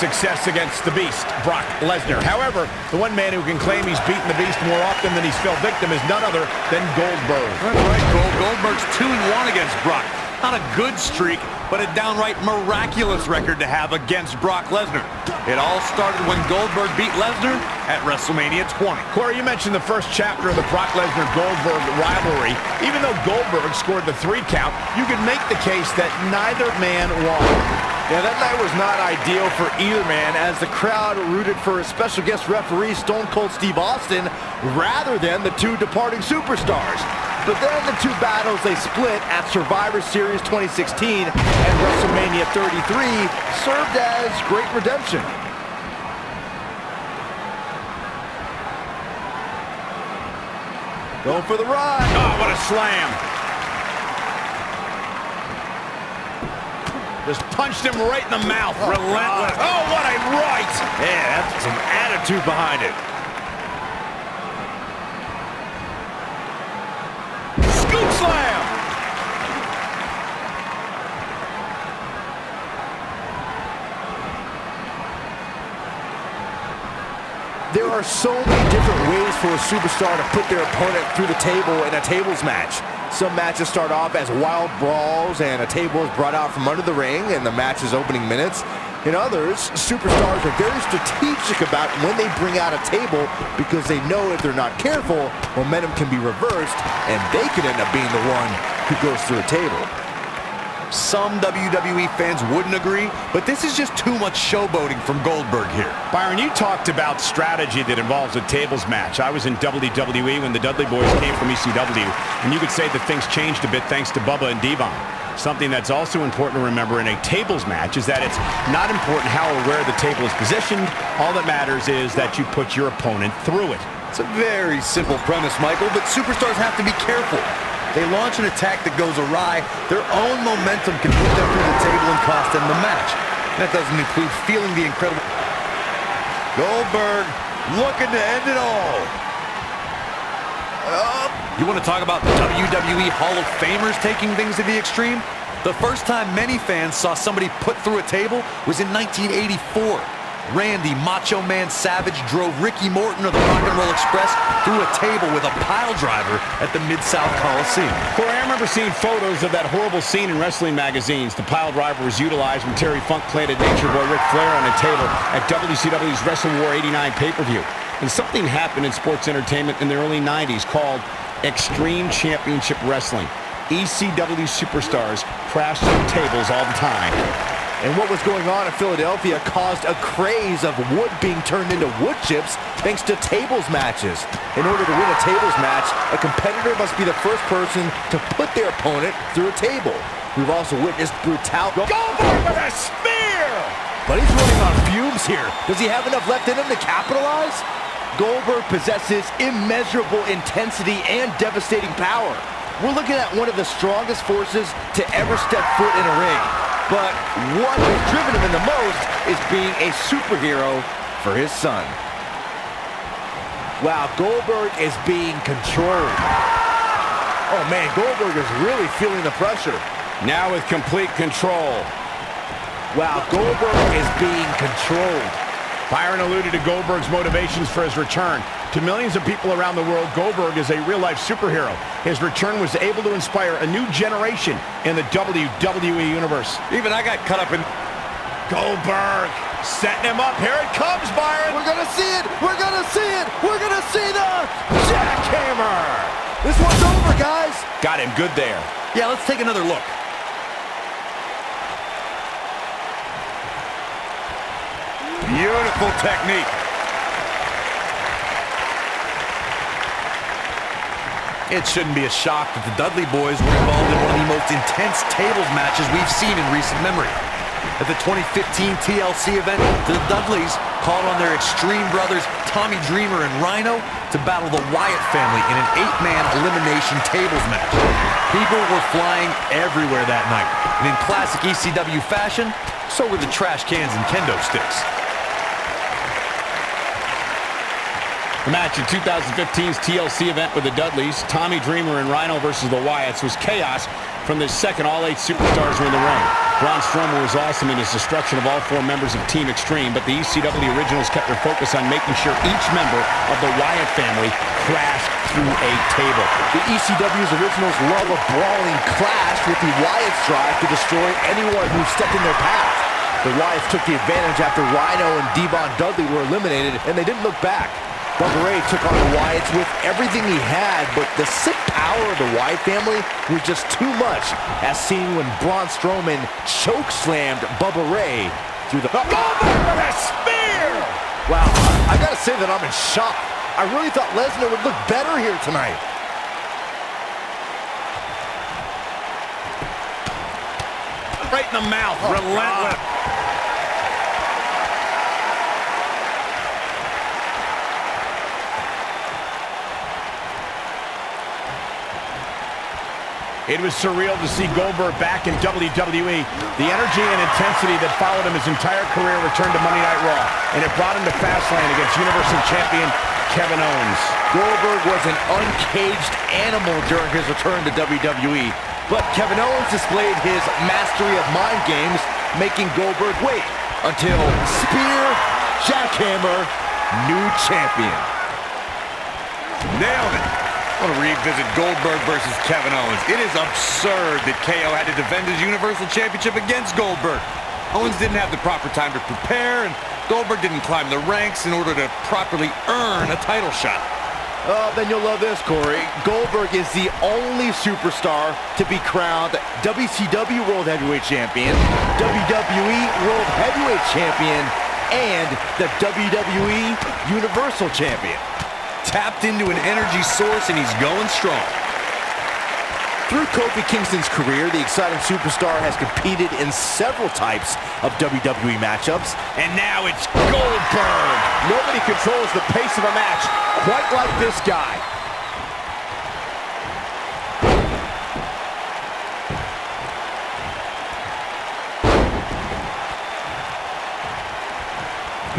success against the Beast, Brock Lesnar. However, the one man who can claim he's beaten the Beast more often than he's fell victim is none other than Goldberg. That's right, Cole. Goldberg's 2-1 against Brock. Not a good streak, but a downright miraculous record to have against Brock Lesnar. It all started when Goldberg beat Lesnar at WrestleMania 20. Corey, you mentioned the first chapter of the Brock Lesnar-Goldberg rivalry. Even though Goldberg scored the 3 count, you could make the case that neither man won. Yeah, that night was not ideal for either man, as the crowd rooted for a special guest referee, Stone Cold Steve Austin, rather than the 2 departing superstars. But then the 2 battles they split at Survivor Series 2016 and WrestleMania 33 served as great redemption. Going for the run. Oh, what a slam. Just punched him right in the mouth. Relentless. Oh, what a right. Yeah, that's some attitude behind it. Scoop slam. There are so many different ways for a superstar to put their opponent through the table in a tables match. Some matches start off as wild brawls and a table is brought out from under the ring in the match's opening minutes. In others, superstars are very strategic about when they bring out a table because they know if they're not careful, momentum can be reversed and they could end up being the one who goes through a table. Some WWE fans wouldn't agree, but this is just too much showboating from Goldberg here. Byron, you talked about strategy that involves a tables match. I was in WWE when the Dudley Boys came from ECW, and you could say that things changed a bit thanks to Bubba and Devon. Something that's also important to remember in a tables match is that it's not important how or where the table is positioned. All that matters is that you put your opponent through it. It's a very simple premise, Michael, but superstars have to be careful. They launch an attack that goes awry, their own momentum can put them through the table and cost them the match. That doesn't include feeling the incredible... Goldberg looking to end it all. You want to talk about WWE Hall of Famers taking things to the extreme? The first time many fans saw somebody put through a table was in 1984. Randy Macho Man Savage drove Ricky Morton of the Rock and Roll Express through a table with a pile driver at the Mid-South Coliseum. Corey, I remember seeing photos of that horrible scene in wrestling magazines. The pile driver was utilized when Terry Funk planted Nature Boy Ric Flair on a table at WCW's Wrestle War 89 pay-per-view. And something happened in sports entertainment in the early 90s called Extreme Championship Wrestling. ECW superstars crashed through tables all the time. And what was going on in Philadelphia caused a craze of wood being turned into wood chips thanks to tables matches. In order to win a tables match, a competitor must be the first person to put their opponent through a table. We've also witnessed brutality. Goldberg with a spear! But he's running on fumes here. Does he have enough left in him to capitalize? Goldberg possesses immeasurable intensity and devastating power. We're looking at one of the strongest forces to ever step foot in a ring. But what has driven him in the most is being a superhero for his son. Wow, Goldberg is being controlled. Oh man, Goldberg is really feeling the pressure. Now with complete control. Wow, Goldberg is being controlled. Byron alluded to Goldberg's motivations for his return. To millions of people around the world, Goldberg is a real-life superhero. His return was able to inspire a new generation in the WWE Universe. Even I got caught up in... Goldberg setting him up. Here it comes, Byron. We're going to see it. We're going to see it. We're going to see the jackhammer. This one's over, guys. Got him good there. Yeah, let's take another look. Beautiful technique. It shouldn't be a shock that the Dudley Boys were involved in one of the most intense tables matches we've seen in recent memory. At the 2015 TLC event, the Dudleys called on their Extreme brothers Tommy Dreamer and Rhino to battle the Wyatt family in an 8-man elimination tables match. People were flying everywhere that night, and in classic ECW fashion, so were the trash cans and kendo sticks. The match in 2015's TLC event with the Dudleys, Tommy Dreamer and Rhino versus the Wyatts, was chaos from the second all 8 superstars were in the ring. Braun Strowman was awesome in his destruction of all 4 members of Team Extreme, but the ECW originals kept their focus on making sure each member of the Wyatt family crashed through a table. The ECW's originals love a brawling clash, with the Wyatts strive to destroy anyone who stepped in their path. The Wyatts took the advantage after Rhino and Devon Dudley were eliminated, and they didn't look back. Bubba Ray took on the Wyatts with everything he had, but the sick power of the Wyatt family was just too much, as seen when Braun Strowman choke-slammed Bubba Ray through the... Goldberg with a spear! Wow, I gotta say that I'm in shock. I really thought Lesnar would look better here tonight. Right in the mouth, relentless. It was surreal to see Goldberg back in WWE. The energy and intensity that followed him his entire career returned to Monday Night Raw, and it brought him to Fastlane against Universal Champion Kevin Owens. Goldberg was an uncaged animal during his return to WWE, but Kevin Owens displayed his mastery of mind games, making Goldberg wait until spear, jackhammer, new champion. Nailed it. I want to revisit Goldberg versus Kevin Owens. It is absurd that KO had to defend his Universal Championship against Goldberg. Owens didn't have the proper time to prepare, and Goldberg didn't climb the ranks in order to properly earn a title shot. Then you'll love this, Corey. Goldberg is the only superstar to be crowned WCW World Heavyweight Champion, WWE World Heavyweight Champion, and the WWE Universal Champion. Tapped into an energy source, and he's going strong. Through Kofi Kingston's career, the exciting superstar has competed in several types of WWE matchups. And now it's Goldberg. Nobody controls the pace of a match quite like this guy.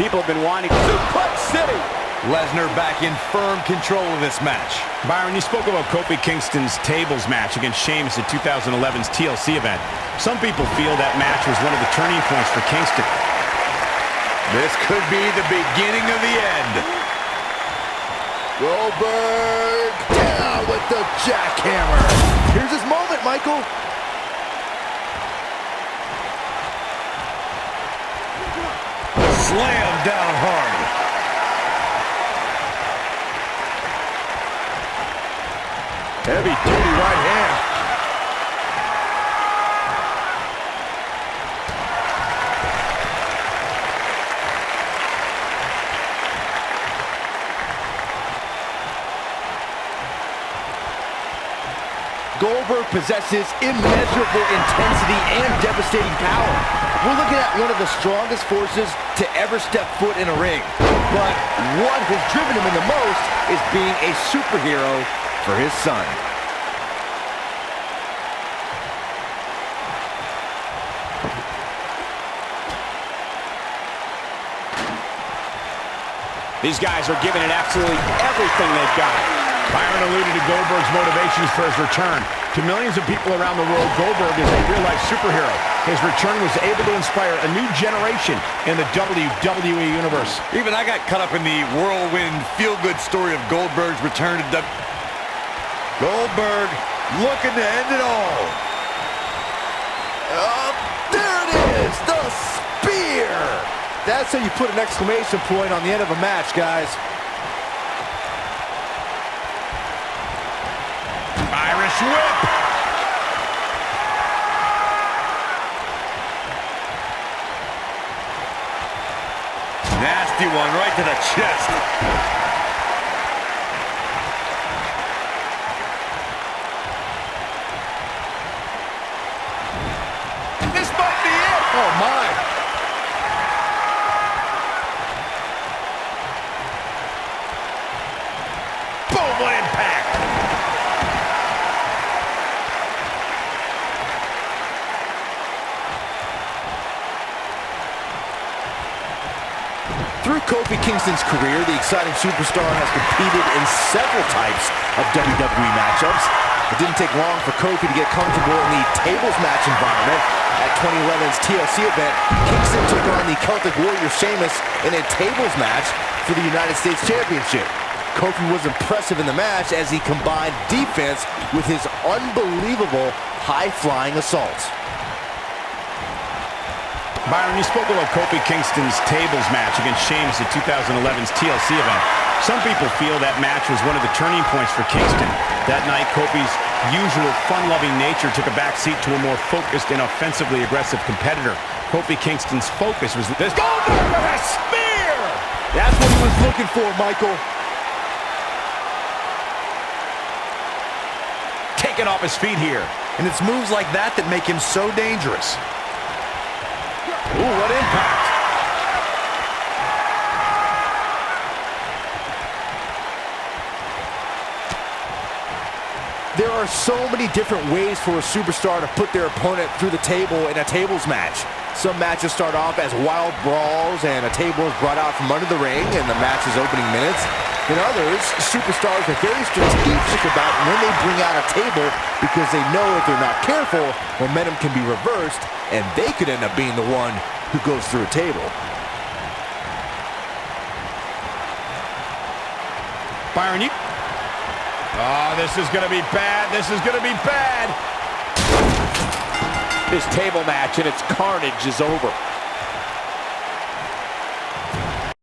People have been wanting Suplex City. Lesnar back in firm control of this match. Byron, you spoke about Kofi Kingston's tables match against Sheamus at 2011's TLC event. Some people feel that match was one of the turning points for Kingston. This could be the beginning of the end. Goldberg down with the jackhammer. Here's his moment, Michael. Slam down hard. Heavy-duty right hand. Goldberg possesses immeasurable intensity and devastating power. We're looking at one of the strongest forces to ever step foot in a ring. But what has driven him in the most is being a superhero for his son. These guys are giving it absolutely everything they've got. Byron alluded to Goldberg's motivations for his return. To millions of people around the world, Goldberg is a real-life superhero. His return was able to inspire a new generation in the WWE Universe. Even I got caught up in the whirlwind, feel-good story of Goldberg's return to Goldberg looking to end it all. There it is, the spear. That's how you put an exclamation point on the end of a match, guys. Irish whip. Nasty one right to the chest. This might be it. Oh, my. Boom, what impact. Through Kofi Kingston's career, the exciting superstar has competed in several types of WWE matchups. It didn't take long for Kofi to get comfortable in the tables match environment. At 2011's TLC event, Kingston took on the Celtic Warrior Sheamus in a tables match for the United States Championship. Kofi was impressive in the match as he combined defense with his unbelievable high-flying assaults. Byron, you spoke about Kofi Kingston's tables match against Sheamus at 2011's TLC event. Some people feel that match was one of the turning points for Kingston. That night, Kofi's usual fun-loving nature took a backseat to a more focused and offensively aggressive competitor. Kofi Kingston's focus was this. Goldberg with a spear! That's what he was looking for, Michael. Taken off his feet here. And it's moves like that that make him so dangerous. Ooh, what impact. There are so many different ways for a superstar to put their opponent through the table in a tables match. Some matches start off as wild brawls and a table is brought out from under the ring in the match's opening minutes. In others, superstars are very strategic about when they bring out a table because they know if they're not careful, momentum can be reversed and they could end up being the one who goes through a table. Byron, you... Oh, this is going to be bad. This is going to be bad. This table match and its carnage is over.